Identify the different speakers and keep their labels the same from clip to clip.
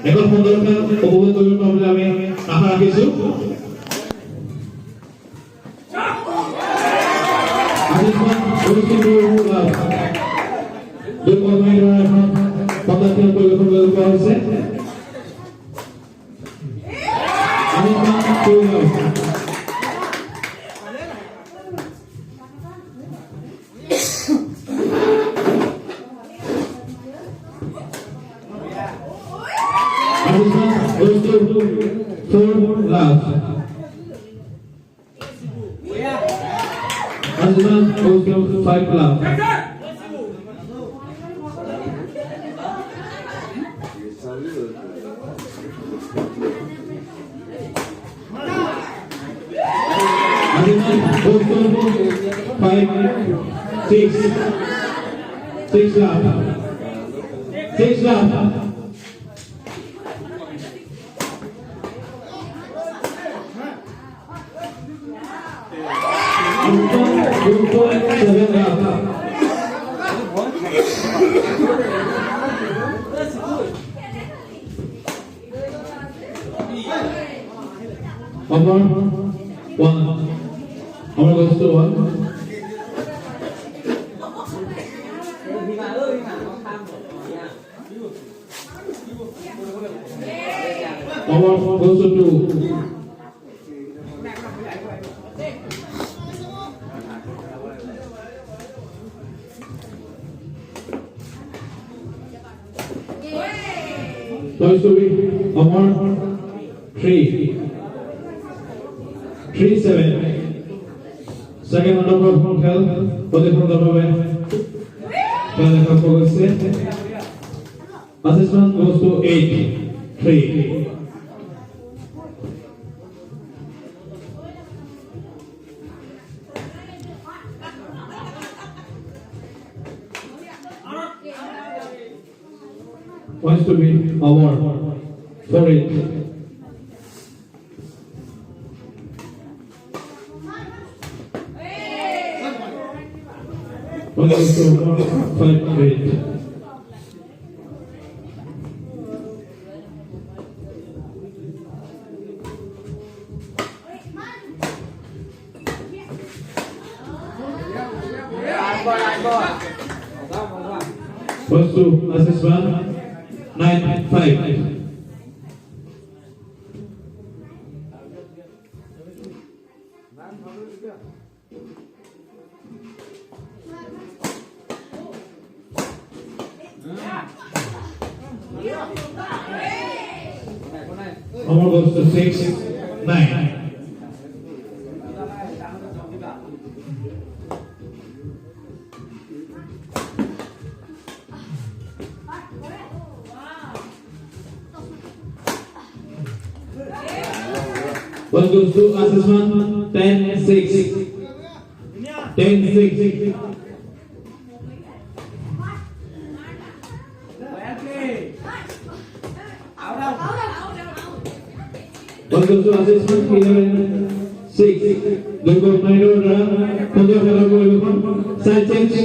Speaker 1: এখন সুন্দৰ খেল উপভোগ কৰিব পাবলৈ আমি আশা ৰাখিছো। Toys to be Omar 3-7. Second number from Kel, position number 1. Assessment goes to 8-3. Wants to be award for it. Wants to 5-8. Wants to assessment 9-5. Omar goes to 6-9. One goes to assessment 10-6. 10-6. One goes to assessment 11-6. Don't go my road. Hold your fellow boy. Side change.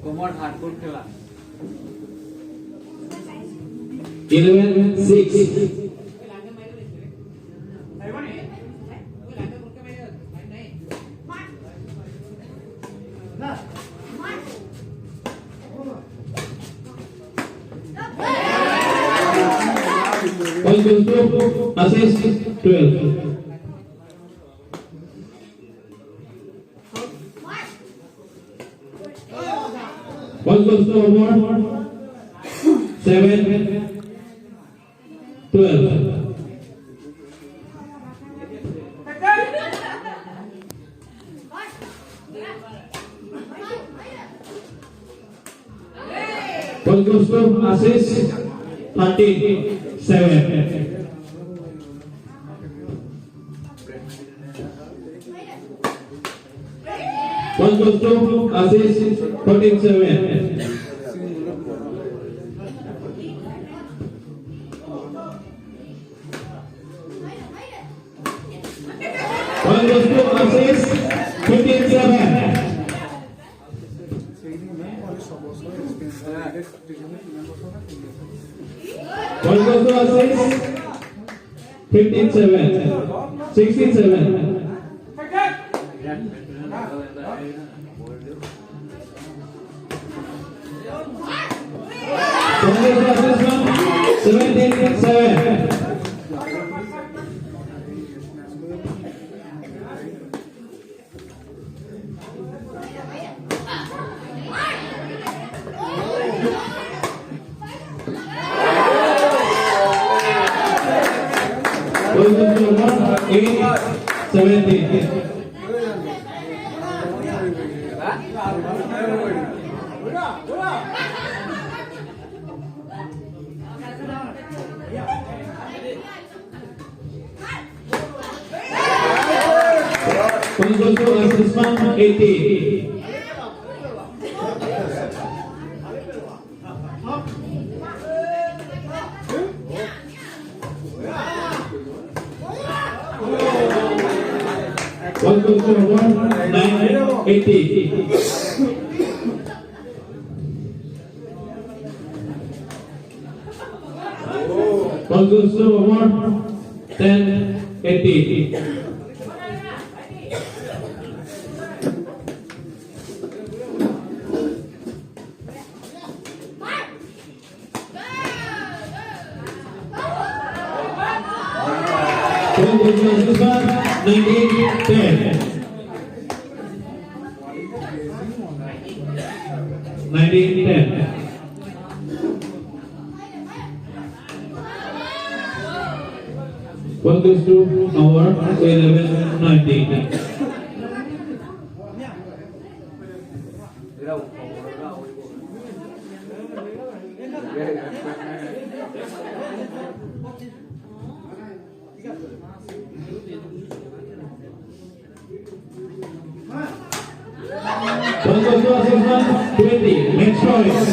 Speaker 1: Come on, hardcore killer. 11-6. One goes to assist 12. One goes to award 7-12. One goes to assist 13-7. One goes to assist 14-7. Point goes to assist. 15-7. 16-7. Point goes to assist one. 17-7. Point goes to 8-17. Point goes to assist one. 18. One goes to 9-80. One goes to 10-80. One goes to assist one. 19-10. 19-10. One goes to our 11-19. One goes to assist one. 20. Next choice.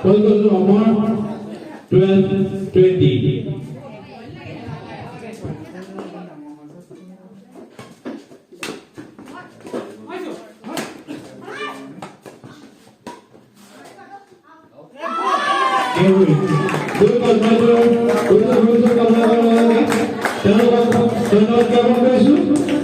Speaker 1: One goes to Omar. 12-20. Terima kasih.